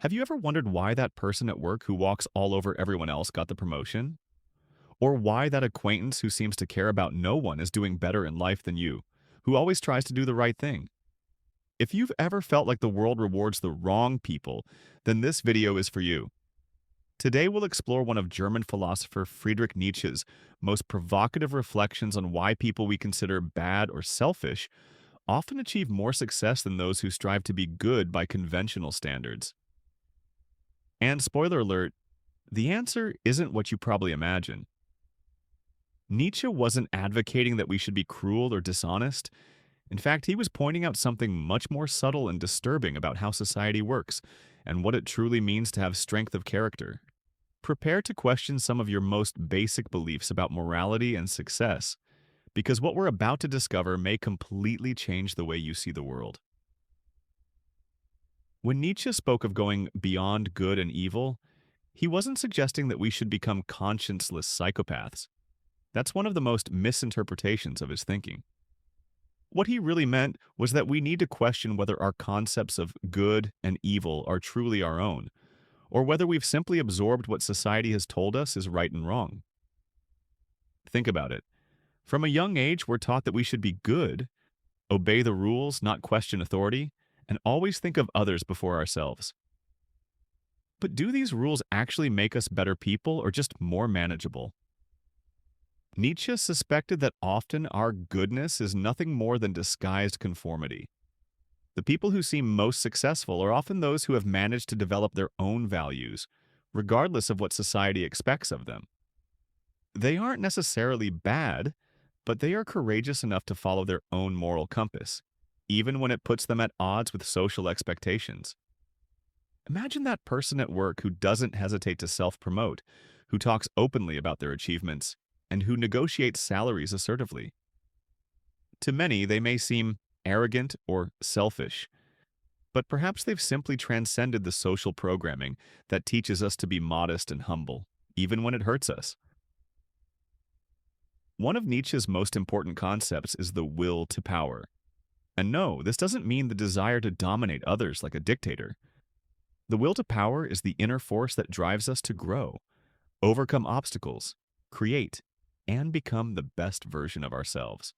Have you ever wondered why that person at work who walks all over everyone else got the promotion? Or why that acquaintance who seems to care about no one is doing better in life than you, who always tries to do the right thing? If you've ever felt like the world rewards the wrong people, then this video is for you. Today we'll explore one of German philosopher Friedrich Nietzsche's most provocative reflections on why people we consider bad or selfish often achieve more success than those who strive to be good by conventional standards. And spoiler alert, the answer isn't what you probably imagine. Nietzsche wasn't advocating that we should be cruel or dishonest. In fact, he was pointing out something much more subtle and disturbing about how society works and what it truly means to have strength of character. Prepare to question some of your most basic beliefs about morality and success, because what we're about to discover may completely change the way you see the world. When Nietzsche spoke of going beyond good and evil, he wasn't suggesting that we should become conscienceless psychopaths. That's one of the most misinterpretations of his thinking. What he really meant was that we need to question whether our concepts of good and evil are truly our own, or whether we've simply absorbed what society has told us is right and wrong. Think about it. From a young age, we're taught that we should be good, obey the rules, not question authority, and always think of others before ourselves. But do these rules actually make us better people or just more manageable? Nietzsche suspected that often our goodness is nothing more than disguised conformity. The people who seem most successful are often those who have managed to develop their own values, regardless of what society expects of them. They aren't necessarily bad, but they are courageous enough to follow their own moral compass, even when it puts them at odds with social expectations. Imagine that person at work who doesn't hesitate to self-promote, who talks openly about their achievements, and who negotiates salaries assertively. To many, they may seem arrogant or selfish, but perhaps they've simply transcended the social programming that teaches us to be modest and humble, even when it hurts us. One of Nietzsche's most important concepts is the will to power. And no, this doesn't mean the desire to dominate others like a dictator. The will to power is the inner force that drives us to grow, overcome obstacles, create, and become the best version of ourselves.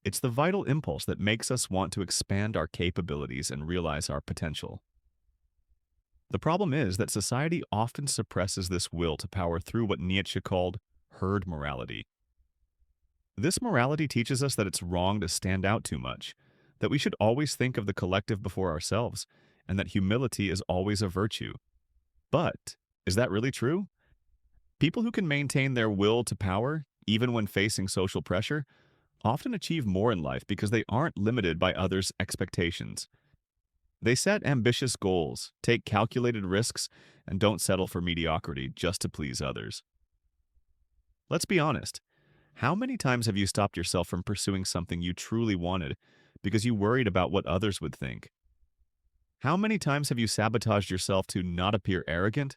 It's the vital impulse that makes us want to expand our capabilities and realize our potential. The problem is that society often suppresses this will to power through what Nietzsche called herd morality. This morality teaches us that it's wrong to stand out too much, that we should always think of the collective before ourselves, and that humility is always a virtue. But is that really true? People who can maintain their will to power, even when facing social pressure, often achieve more in life because they aren't limited by others' expectations. They set ambitious goals, take calculated risks, and don't settle for mediocrity just to please others. Let's be honest. How many times have you stopped yourself from pursuing something you truly wanted because you worried about what others would think? How many times have you sabotaged yourself to not appear arrogant?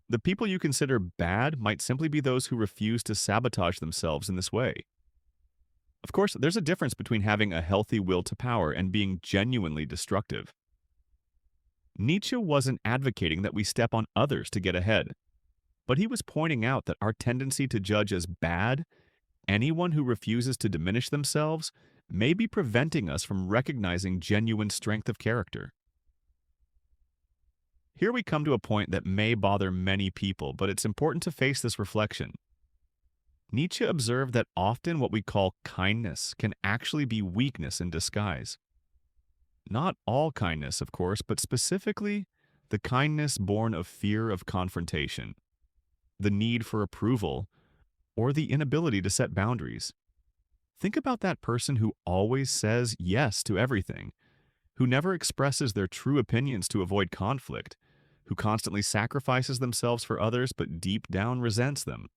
The people you consider bad might simply be those who refuse to sabotage themselves in this way. Of course, there's a difference between having a healthy will to power and being genuinely destructive. Nietzsche wasn't advocating that we step on others to get ahead, but he was pointing out that our tendency to judge as bad anyone who refuses to diminish themselves may be preventing us from recognizing genuine strength of character. Here we come to a point that may bother many people, but it's important to face this reflection. Nietzsche observed that often what we call kindness can actually be weakness in disguise. Not all kindness, of course, but specifically the kindness born of fear of confrontation, the need for approval, or the inability to set boundaries. Think about that person who always says yes to everything, who never expresses their true opinions to avoid conflict, who constantly sacrifices themselves for others but deep down resents them.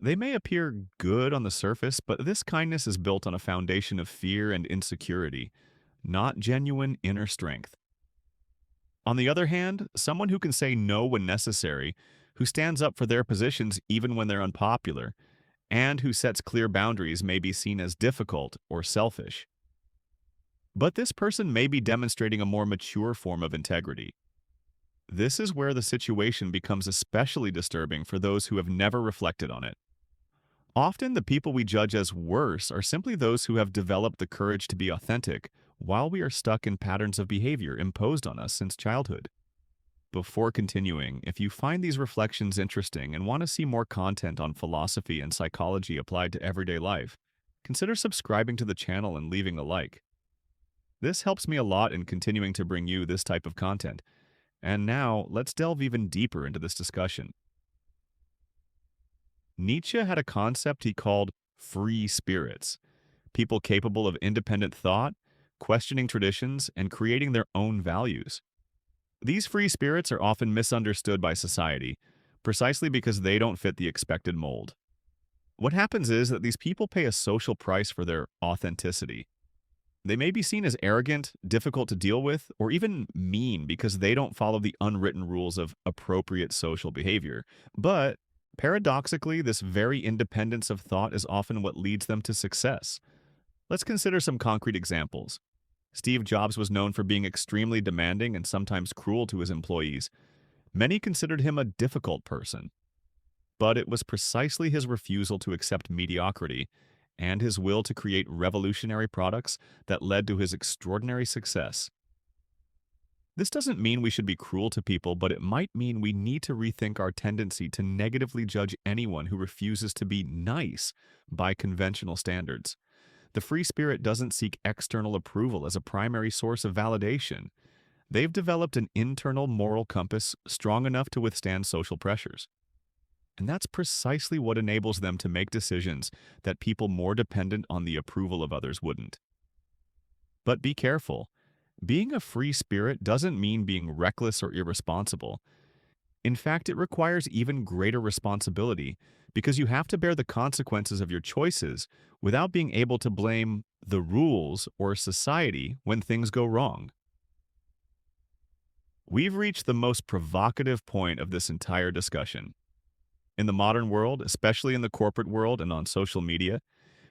They may appear good on the surface, but this kindness is built on a foundation of fear and insecurity, not genuine inner strength. On the other hand, someone who can say no when necessary, who stands up for their positions even when they're unpopular, and who sets clear boundaries may be seen as difficult or selfish. but this person may be demonstrating a more mature form of integrity. This is where the situation becomes especially disturbing for those who have never reflected on it. Often, the people we judge as worse are simply those who have developed the courage to be authentic, while we are stuck in patterns of behavior imposed on us since childhood. Before continuing, if you find these reflections interesting and want to see more content on philosophy and psychology applied to everyday life, consider subscribing to the channel and leaving a like. This helps me a lot in continuing to bring you this type of content. And now, let's delve even deeper into this discussion. Nietzsche had a concept he called free spirits, people capable of independent thought, questioning traditions, and creating their own values. These free spirits are often misunderstood by society, precisely because they don't fit the expected mold. What happens is that these people pay a social price for their authenticity. They may be seen as arrogant, difficult to deal with, or even mean because they don't follow the unwritten rules of appropriate social behavior. But paradoxically, this very independence of thought is often what leads them to success. Let's consider some concrete examples. Steve Jobs was known for being extremely demanding and sometimes cruel to his employees. Many considered him a difficult person. But it was precisely his refusal to accept mediocrity and his will to create revolutionary products that led to his extraordinary success. This doesn't mean we should be cruel to people, but it might mean we need to rethink our tendency to negatively judge anyone who refuses to be nice by conventional standards. The free spirit doesn't seek external approval as a primary source of validation. They've developed an internal moral compass strong enough to withstand social pressures. And that's precisely what enables them to make decisions that people more dependent on the approval of others wouldn't. But be careful. Being a free spirit doesn't mean being reckless or irresponsible. In fact, it requires even greater responsibility because you have to bear the consequences of your choices without being able to blame the rules or society when things go wrong. We've reached the most provocative point of this entire discussion. In the modern world, especially in the corporate world and on social media,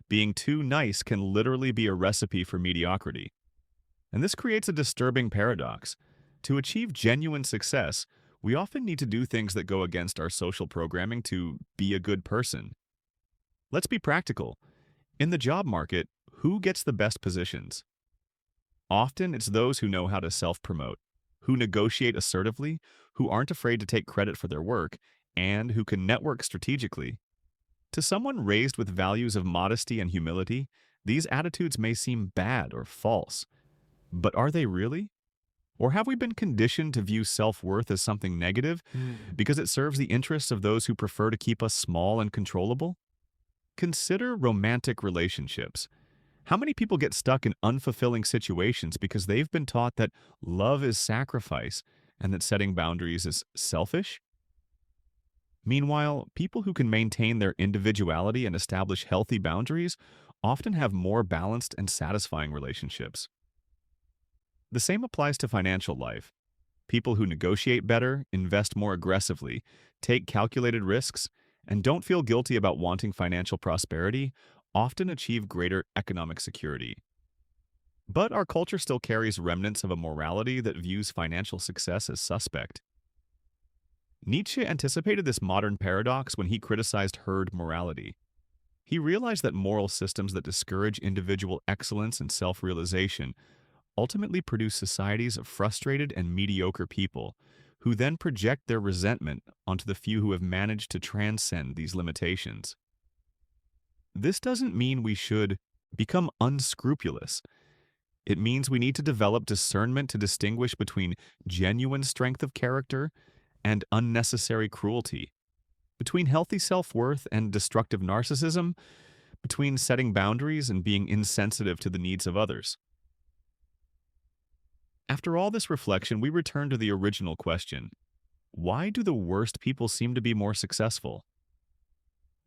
being too nice can literally be a recipe for mediocrity. And this creates a disturbing paradox. To achieve genuine success, we often need to do things that go against our social programming to be a good person. Let's be practical. In the job market, who gets the best positions? Often it's those who know how to self-promote, who negotiate assertively, who aren't afraid to take credit for their work, and who can network strategically. To someone raised with values of modesty and humility, these attitudes may seem bad or false. But are they really? Or have we been conditioned to view self-worth as something negative because it serves the interests of those who prefer to keep us small and controllable? Consider romantic relationships. How many people get stuck in unfulfilling situations because they've been taught that love is sacrifice and that setting boundaries is selfish? Meanwhile, people who can maintain their individuality and establish healthy boundaries often have more balanced and satisfying relationships. The same applies to financial life. People who negotiate better, invest more aggressively, take calculated risks, and don't feel guilty about wanting financial prosperity often achieve greater economic security. But our culture still carries remnants of a morality that views financial success as suspect. Nietzsche anticipated this modern paradox when he criticized herd morality. He realized that moral systems that discourage individual excellence and self-realization ultimately produce societies of frustrated and mediocre people who then project their resentment onto the few who have managed to transcend these limitations. This doesn't mean we should become unscrupulous. It means we need to develop discernment to distinguish between genuine strength of character and unnecessary cruelty, between healthy self-worth and destructive narcissism, between setting boundaries and being insensitive to the needs of others. After all this reflection, we return to the original question. Why do the worst people seem to be more successful?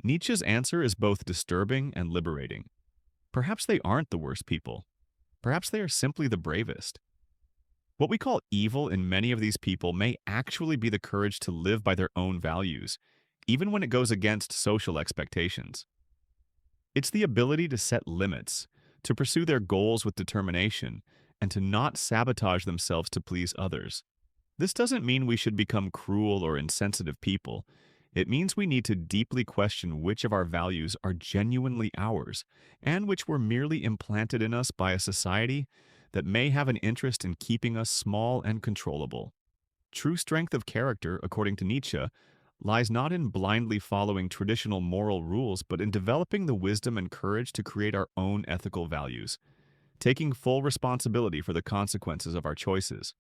Nietzsche's answer is both disturbing and liberating. Perhaps they aren't the worst people. Perhaps they are simply the bravest. What we call evil in many of these people may actually be the courage to live by their own values, even when it goes against social expectations. It's the ability to set limits, to pursue their goals with determination, and to not sabotage themselves to please others. This doesn't mean we should become cruel or insensitive people. It means we need to deeply question which of our values are genuinely ours and which were merely implanted in us by a society that may have an interest in keeping us small and controllable. True strength of character, according to Nietzsche, lies not in blindly following traditional moral rules, but in developing the wisdom and courage to create our own ethical values, taking full responsibility for the consequences of our choices.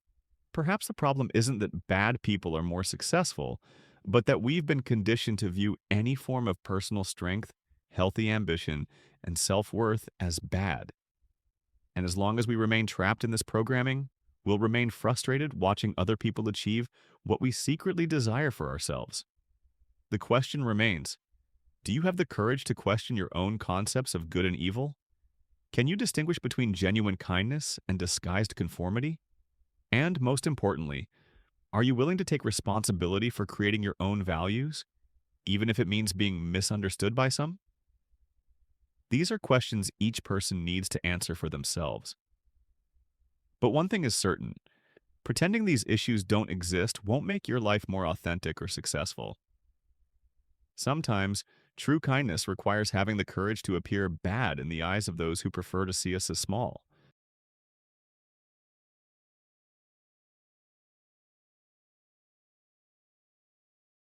Perhaps the problem isn't that bad people are more successful, but that we've been conditioned to view any form of personal strength, healthy ambition, and self-worth as bad. And as long as we remain trapped in this programming, we'll remain frustrated watching other people achieve what we secretly desire for ourselves. The question remains, do you have the courage to question your own concepts of good and evil? Can you distinguish between genuine kindness and disguised conformity? And most importantly, are you willing to take responsibility for creating your own values, even if it means being misunderstood by some? These are questions each person needs to answer for themselves. But one thing is certain, pretending these issues don't exist won't make your life more authentic or successful. Sometimes, true kindness requires having the courage to appear bad in the eyes of those who prefer to see us as small.